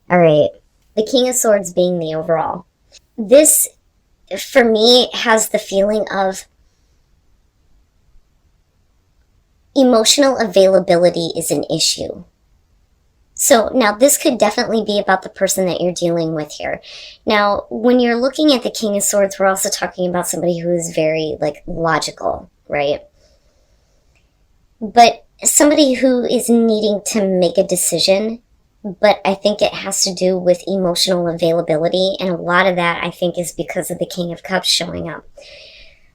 All right. The King of Swords being the overall. This, for me, has the feeling of emotional availability is an issue. So now this could definitely be about the person that you're dealing with here. Now, when you're looking at the King of Swords, we're also talking about somebody who is very, like, logical, right? But somebody who is needing to make a decision, but I think it has to do with emotional availability, and a lot of that, I think, is because of the King of Cups showing up.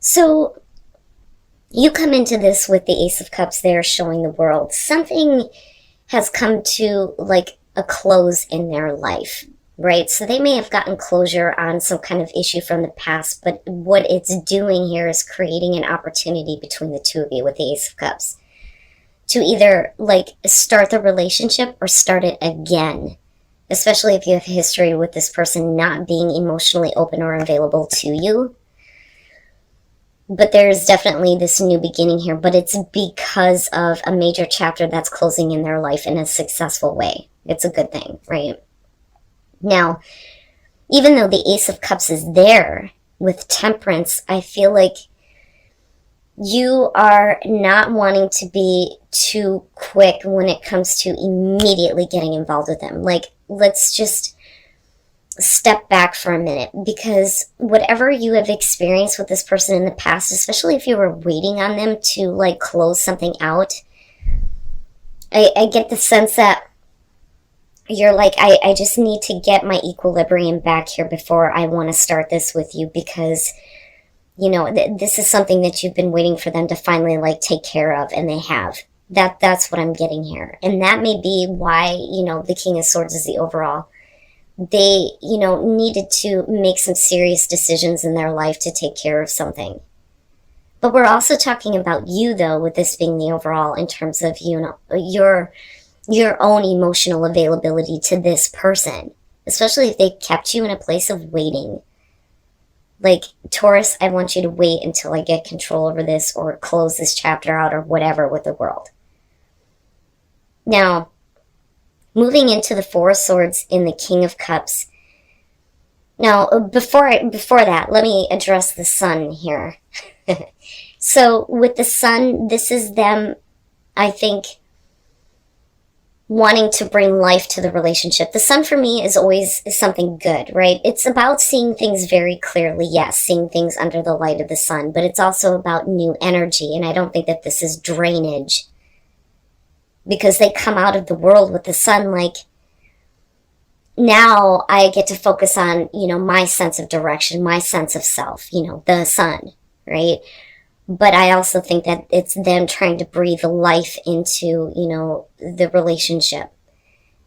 So you come into this with the Ace of Cups there showing the world. Something has come to, like, a close in their life, right? So they may have gotten closure on some kind of issue from the past, but what it's doing here is creating an opportunity between the two of you with the Ace of Cups to either, like, start the relationship or start it again, especially if you have history with this person not being emotionally open or available to you. But there's definitely this new beginning here, but it's because of a major chapter that's closing in their life in a successful way. It's a good thing, right? Now, even though the Ace of Cups is there with Temperance, I feel like you are not wanting to be too quick when it comes to immediately getting involved with them. Like, let's just step back for a minute, because whatever you have experienced with this person in the past, especially if you were waiting on them to, like, close something out, I get the sense that you're like, I just need to get my equilibrium back here before I want to start this with you, because, you know, this is something that you've been waiting for them to finally, like, take care of, and they have. That's what I'm getting here. And that may be why, you know, the King of Swords is the overall. They, you know, needed to make some serious decisions in their life to take care of something. But we're also talking about you, though, with this being the overall, in terms of, you know, your own emotional availability to this person, especially if they kept you in a place of waiting. Like, Taurus, I want you to wait until I get control over this or close this chapter out or whatever with the world. Now, moving into the Four of Swords in the King of Cups. Now, before that, let me address the Sun here. So, with the Sun, this is them, I think, wanting to bring life to the relationship. The Sun, for me, is always something good, right? It's about seeing things very clearly, yes, seeing things under the light of the sun, but it's also about new energy, and I don't think that this is drainage, because they come out of the world with the sun, like, now I get to focus on, you know, my sense of direction, my sense of self, you know, the sun, right? But I also think that it's them trying to breathe life into, you know, the relationship,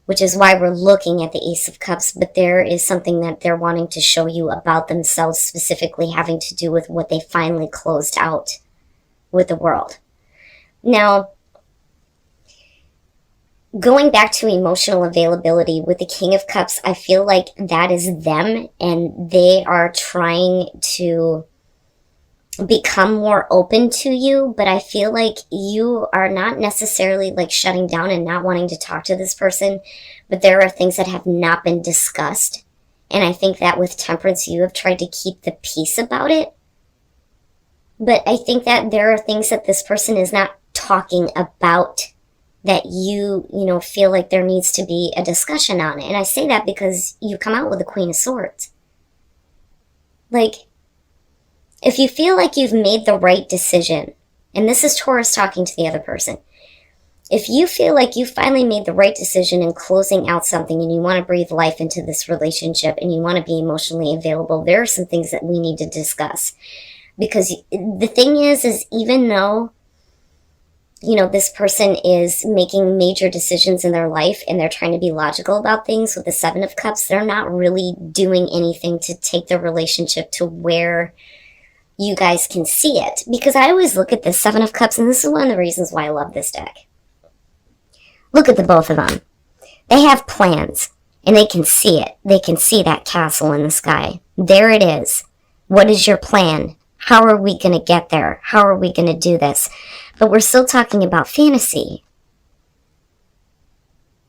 which is why we're looking at the Ace of Cups, but there is something that they're wanting to show you about themselves, specifically having to do with what they finally closed out with the world. Now, going back to emotional availability with the King of Cups, I feel like that is them, and they are trying to become more open to you, but I feel like you are not necessarily, like, shutting down and not wanting to talk to this person, but there are things that have not been discussed, and I think that with Temperance, you have tried to keep the peace about it, but I think that there are things that this person is not talking about that you know, feel like there needs to be a discussion on it. And I say that because you come out with the Queen of Swords. Like, if you feel like you've made the right decision, and this is Taurus talking to the other person, if you feel like you finally made the right decision in closing out something and you want to breathe life into this relationship and you want to be emotionally available, there are some things that we need to discuss. Because the thing is even though, you know, this person is making major decisions in their life and they're trying to be logical about things with the Seven of Cups, they're not really doing anything to take the relationship to where you guys can see it. Because I always look at the Seven of Cups, and this is one of the reasons why I love this deck. Look at the both of them. They have plans, and they can see it. They can see that castle in the sky. There it is. What is your plan? How are we going to get there? How are we going to do this? But we're still talking about fantasy.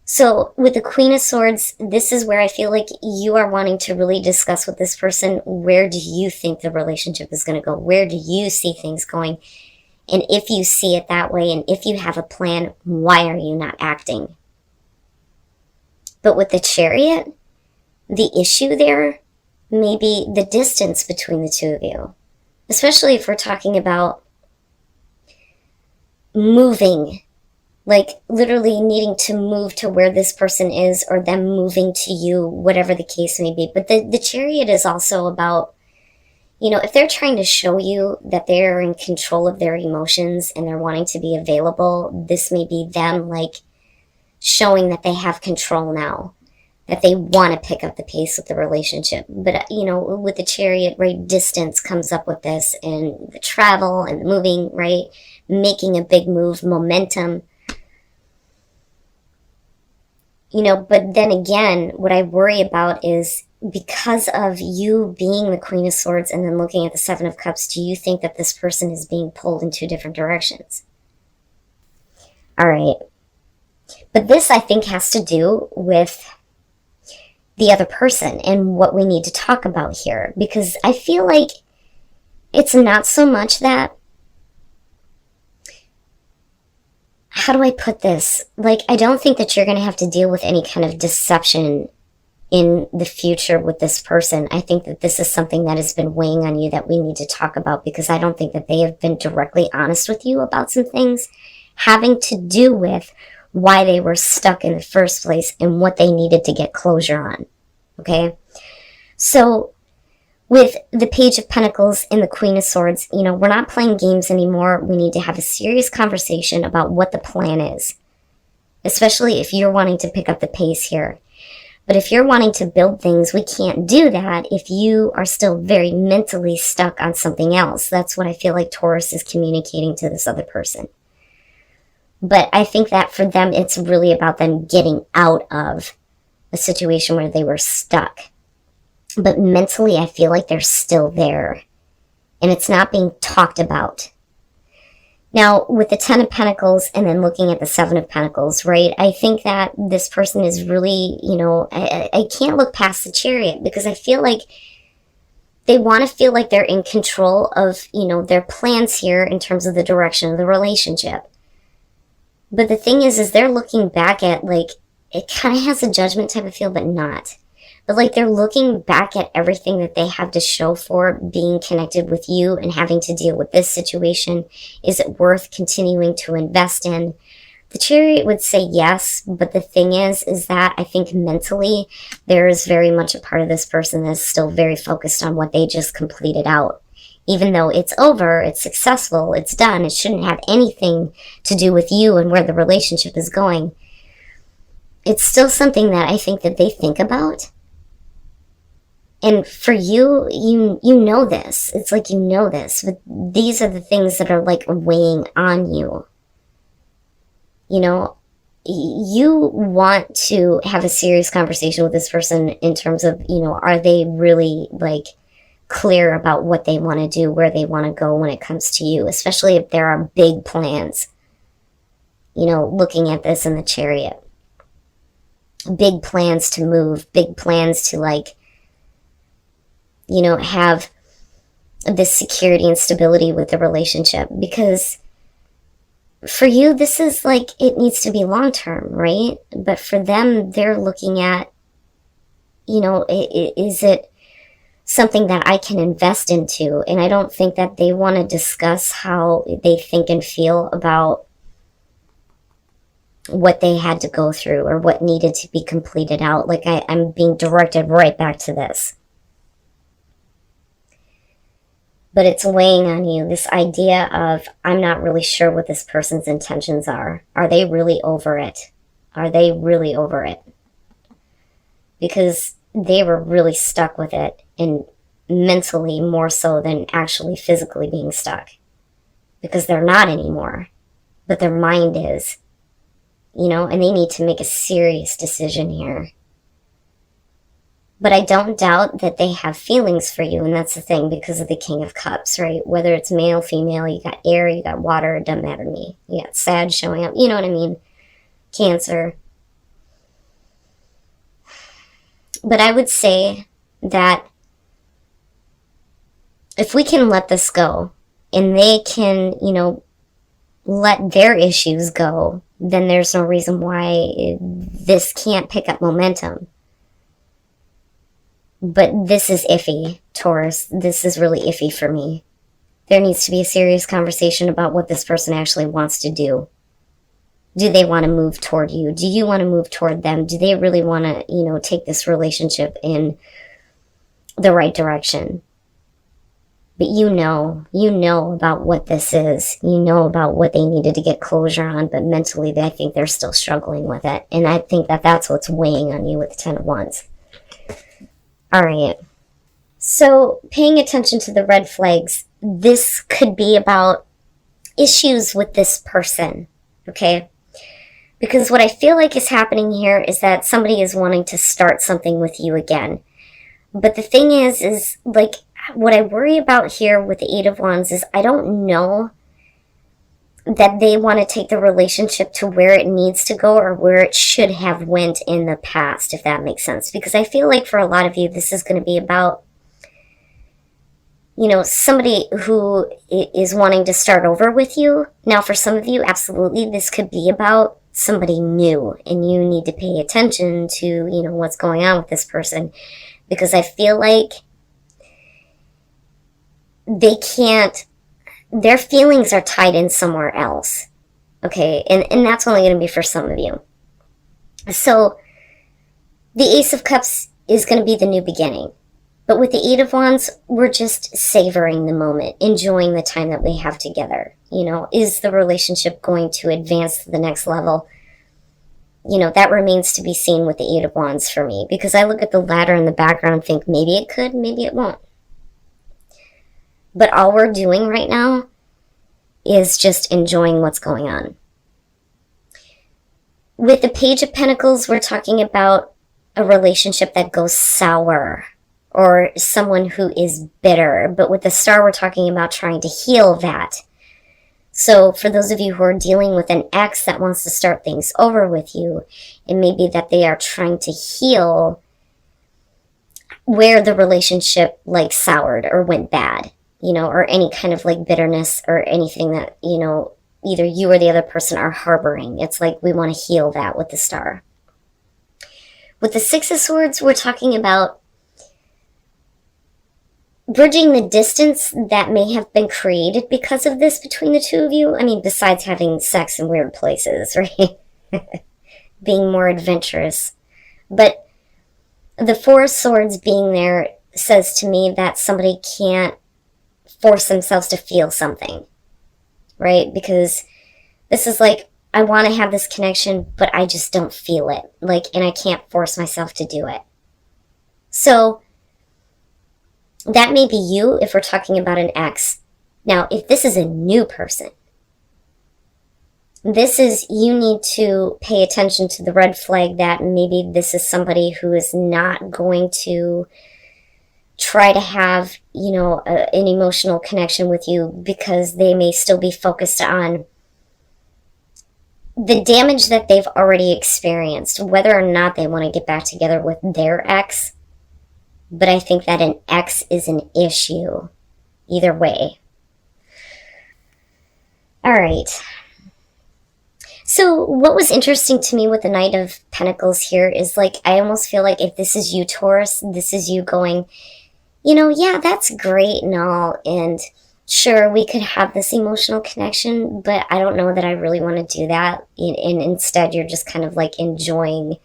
So with the Queen of Swords, this is where I feel like you are wanting to really discuss with this person, where do you think the relationship is going to go? Where do you see things going? And if you see it that way, and if you have a plan, why are you not acting? But with the Chariot, the issue there may be the distance between the two of you. Especially if we're talking about moving, like literally needing to move to where this person is, or them moving to you, whatever the case may be. But the Chariot is also about, if they're trying to show you that they're in control of their emotions and they're wanting to be available, this may be them like showing that they have control now, that they want to pick up the pace with the relationship. But, with the Chariot, right, distance comes up with this, and the travel and the moving, right, making a big move, momentum. But then again, what I worry about is, because of you being the Queen of Swords and then looking at the Seven of Cups, do you think that this person is being pulled in two different directions? All right. But this, I think, has to do with the other person and what we need to talk about here. Because I feel like it's not so much that, how do I put this? Like, I don't think that you're going to have to deal with any kind of deception in the future with this person. I think that this is something that has been weighing on you that we need to talk about, because I don't think that they have been directly honest with you about some things having to do with why they were stuck in the first place and what they needed to get closure on. Okay? So with the Page of Pentacles and the Queen of Swords, we're not playing games anymore. We need to have a serious conversation about what the plan is, especially if you're wanting to pick up the pace here. But if you're wanting to build things, we can't do that if you are still very mentally stuck on something else. That's what I feel like Taurus is communicating to this other person. But I think that for them, it's really about them getting out of a situation where they were stuck. But mentally, I feel like they're still there, and it's not being talked about. Now, with the Ten of Pentacles and then looking at the Seven of Pentacles, right, I think that this person is really, I can't look past the Chariot, because I feel like they want to feel like they're in control of, their plans here in terms of the direction of the relationship. But the thing is they're looking back at, like, it kind of has a judgment type of feel, but not. But like, they're looking back at everything that they have to show for being connected with you and having to deal with this situation. Is it worth continuing to invest in? The Chariot would say yes, but the thing is that I think mentally there is very much a part of this person that's still very focused on what they just completed out. Even though it's over, it's successful, it's done, it shouldn't have anything to do with you and where the relationship is going. It's still something that I think that they think about. And for you, you know this. It's like you know this. But these are the things that are like weighing on you. You want to have a serious conversation with this person in terms of, are they really like clear about what they want to do, where they want to go when it comes to you, especially if there are big plans. Looking at this in the Chariot. Big plans to move, big plans to like, have this security and stability with the relationship. Because for you, this is like, it needs to be long-term, right? But for them, they're looking at, is it something that I can invest into? And I don't think that they want to discuss how they think and feel about what they had to go through or what needed to be completed out. Like, I'm being directed right back to this. But it's weighing on you, this idea of, I'm not really sure what this person's intentions are. Are they really over it? Are they really over it? Because they were really stuck with it, and mentally more so than actually physically being stuck. Because they're not anymore, but their mind is, and they need to make a serious decision here. But I don't doubt that they have feelings for you, and that's the thing, because of the King of Cups, right? Whether it's male, female, you got air, you got water, it doesn't matter to me. You got Sag showing up, you know what I mean? Cancer. But I would say that if we can let this go and they can, let their issues go, then there's no reason why this can't pick up momentum. But this is iffy, Taurus. This is really iffy for me. There needs to be a serious conversation about what this person actually wants to do. Do they want to move toward you? Do you want to move toward them? Do they really want to, take this relationship in the right direction? But you know about what this is. You know about what they needed to get closure on, but mentally I think they're still struggling with it. And I think that that's what's weighing on you with the Ten of Wands. All right. So paying attention to the red flags, this could be about issues with this person, okay? Because what I feel like is happening here is that somebody is wanting to start something with you again. But the thing is like, what I worry about here with the Eight of Wands is I don't know that they want to take the relationship to where it needs to go or where it should have went in the past, if that makes sense. Because I feel like for a lot of you, this is going to be about, somebody who is wanting to start over with you. Now, for some of you, absolutely, this could be about somebody new, and you need to pay attention to, what's going on with this person. Because I feel like their feelings are tied in somewhere else. Okay, and that's only going to be for some of you. So, the Ace of Cups is going to be the new beginning. But with the Eight of Wands, we're just savoring the moment, enjoying the time that we have together. Is the relationship going to advance to the next level? That remains to be seen with the Eight of Wands for me. Because I look at the ladder in the background and think, maybe it could, maybe it won't. But all we're doing right now is just enjoying what's going on. With the Page of Pentacles, we're talking about a relationship that goes sour, or someone who is bitter. But with the Star, we're talking about trying to heal that. So for those of you who are dealing with an ex that wants to start things over with you, it may be that they are trying to heal where the relationship soured or went bad, or any kind of bitterness or anything that, either you or the other person are harboring. It's like we want to heal that with the Star. With the Six of Swords, we're talking about bridging the distance that may have been created because of this between the two of you. I mean, besides having sex in weird places, right? Being more adventurous. But the Four of Swords being there says to me that somebody can't force themselves to feel something, right? Because this is I want to have this connection, but I just don't feel it. And I can't force myself to do it. So that may be you if we're talking about an ex. Now, if this is a new person, this is, you need to pay attention to the red flag that maybe this is somebody who is not going to try to have, an emotional connection with you because they may still be focused on the damage that they've already experienced, whether or not they want to get back together with their ex. But I think that an ex is an issue either way. All right. So what was interesting to me with the Knight of Pentacles here is I almost feel like if this is you, Taurus, this is you going, yeah, that's great and all. And sure, we could have this emotional connection, but I don't know that I really want to do that. And instead, you're just kind of enjoying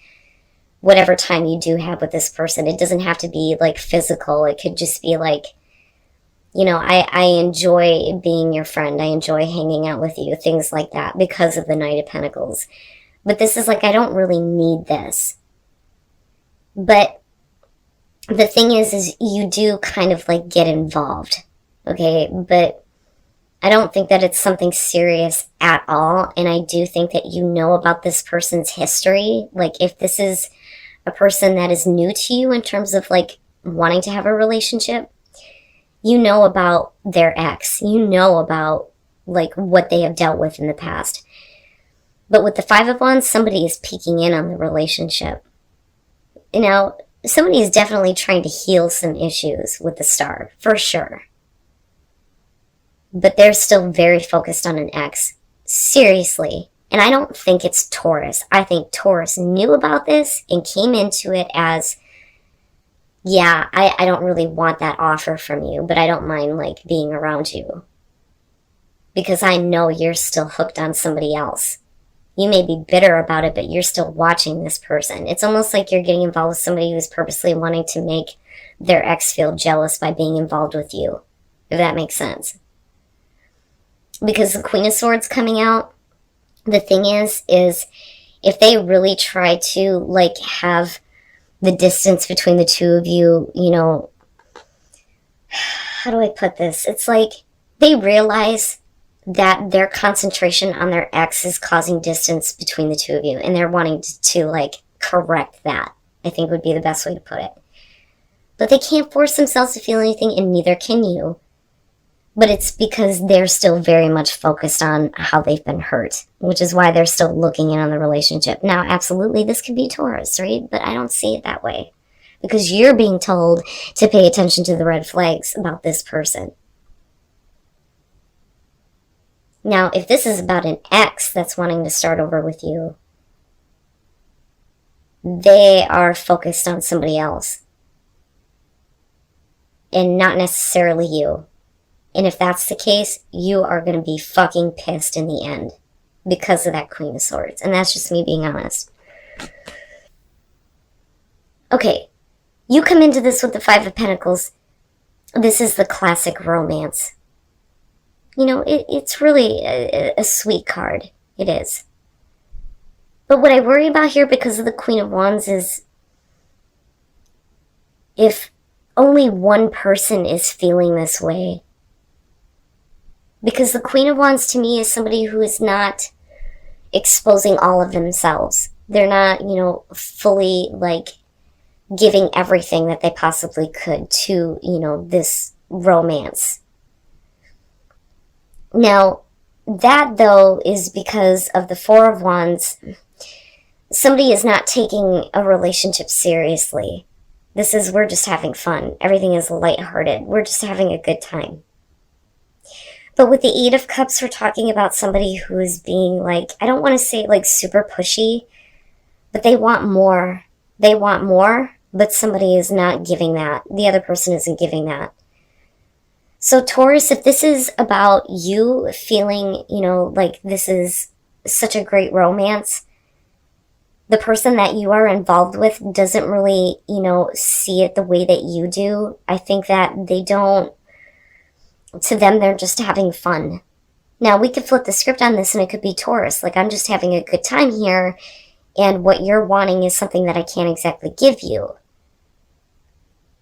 whatever time you do have with this person. It doesn't have to be physical. It could just be I enjoy being your friend. I enjoy hanging out with you, things like that because of the Knight of Pentacles. But this is I don't really need this. But the thing is you do kind of get involved. Okay. But I don't think that it's something serious at all. And I do think that you know about this person's history. If this is a person that is new to you in terms of wanting to have a relationship, you know about their ex, you know about what they have dealt with in the past. But with the Five of Wands, somebody is peeking in on the relationship. somebody is definitely trying to heal some issues with the star, for sure. But they're still very focused on an ex. Seriously. And I don't think it's Taurus. I think Taurus knew about this and came into it as, yeah, I don't really want that offer from you, but I don't mind, like, being around you. Because I know you're still hooked on somebody else. You may be bitter about it, but you're still watching this person. It's almost like you're getting involved with somebody who's purposely wanting to make their ex feel jealous by being involved with you. If that makes sense. Because the Queen of Swords coming out, the thing is if they really try to, like, have the distance between the two of you, you know, how do I put this? It's like they realize that their concentration on their ex is causing distance between the two of you, and they're wanting to like, correct that, I think would be the best way to put it. But they can't force themselves to feel anything, and neither can you. But it's because they're still very much focused on how they've been hurt, which is why they're still looking in on the relationship. Now, absolutely, this could be Taurus, right? But I don't see it that way. Because you're being told to pay attention to the red flags about this person. Now, if this is about an ex that's wanting to start over with you, they are focused on somebody else. And not necessarily you. And if that's the case, you are going to be fucking pissed in the end because of that Queen of Swords. And that's just me being honest. Okay, you come into this with the Five of Pentacles. This is the classic romance. You know, it's really a sweet card. It is. But what I worry about here because of the Queen of Wands is if only one person is feeling this way. Because the Queen of Wands to me is somebody who is not exposing all of themselves. They're not, you know, fully, like, giving everything that they possibly could to, you know, this romance. Now, that, though, is because of the Four of Wands. Somebody is not taking a relationship seriously. This is, we're just having fun. Everything is lighthearted. We're just having a good time. But with the Eight of Cups, we're talking about somebody who is being, like, I don't want to say, like, super pushy, but they want more. They want more, but somebody is not giving that. The other person isn't giving that. So, Taurus, if this is about you feeling, you know, like this is such a great romance, the person that you are involved with doesn't really, you know, see it the way that you do. I think that they don't. To them, they're just having fun. Now, we could flip the script on this and it could be Taurus. Like, I'm just having a good time here, and what you're wanting is something that I can't exactly give you.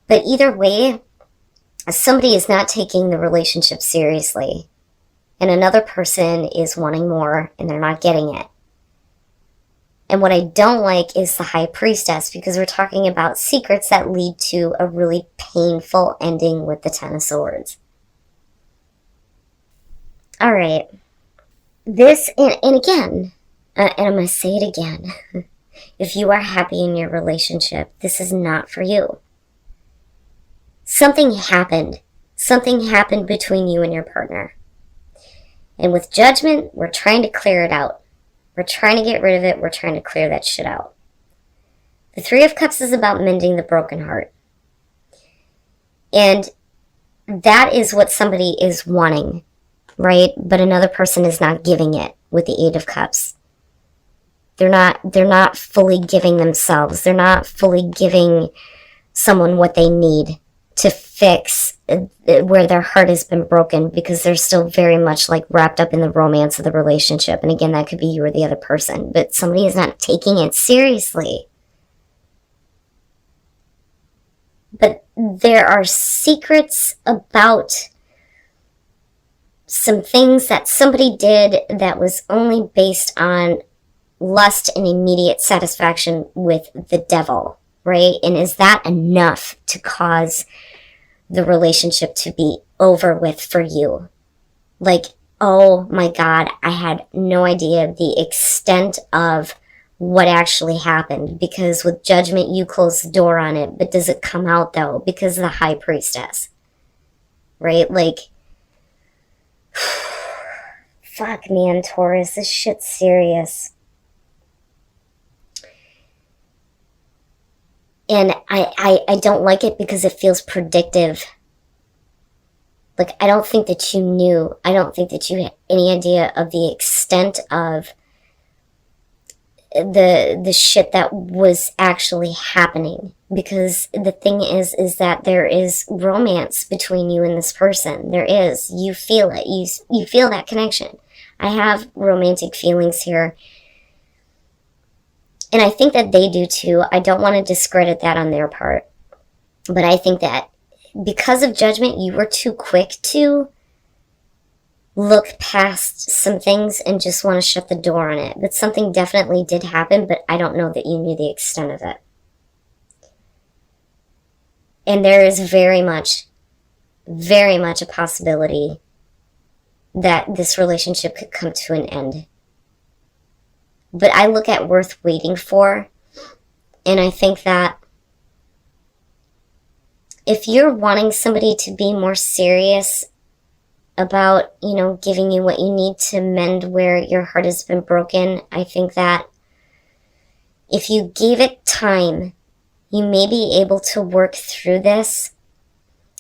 But either way, somebody is not taking the relationship seriously, and another person is wanting more, and they're not getting it. And what I don't like is the High Priestess, because we're talking about secrets that lead to a really painful ending with the Ten of Swords. All right, this, and again, and I'm going to say it again, if you are happy in your relationship, this is not for you. Something happened. Something happened between you and your partner. And with Judgment, we're trying to clear it out. We're trying to get rid of it. We're trying to clear that shit out. The Three of Cups is about mending the broken heart. And that is what somebody is wanting. Right? But another person is not giving it with the Eight of Cups. They're not fully giving themselves. They're not fully giving someone what they need to fix where their heart has been broken, because they're still very much like wrapped up in the romance of the relationship. And again, that could be you or the other person, but somebody is not taking it seriously. But there are secrets about some things that somebody did that was only based on lust and immediate satisfaction with the devil, right? And is that enough to cause the relationship to be over with for you? Like, oh my God, I had no idea the extent of what actually happened, because with judgment you close the door on it, but does it come out though? Because of the high priestess, right? Like, fuck, man, Taurus, this shit's serious. And I don't like it because it feels predictive. Like, I don't think that you knew. I don't think that you had any idea of the extent of the shit that was actually happening. Because the thing is that there is romance between you and this person. There is. You feel it. You feel that connection. I have romantic feelings here. And I think that they do too. I don't want to discredit that on their part. But I think that because of judgment, you were too quick to look past some things and just want to shut the door on it. But something definitely did happen, but I don't know that you knew the extent of it. And there is very much a possibility that this relationship could come to an end. But I look at worth waiting for, and I think that if you're wanting somebody to be more serious about, you know, giving you what you need to mend where your heart has been broken, I think that if you gave it time, you may be able to work through this.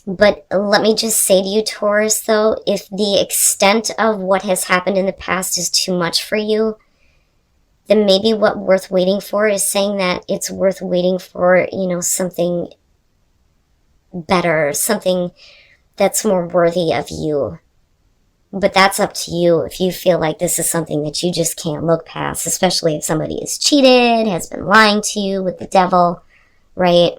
But let me just say to you, Taurus, though, if the extent of what has happened in the past is too much for you, then maybe what worth waiting for is saying that it's worth waiting for, you know, something better, something that's more worthy of you. But that's up to you if you feel like this is something that you just can't look past, especially if somebody has cheated, has been lying to you with the devil, right?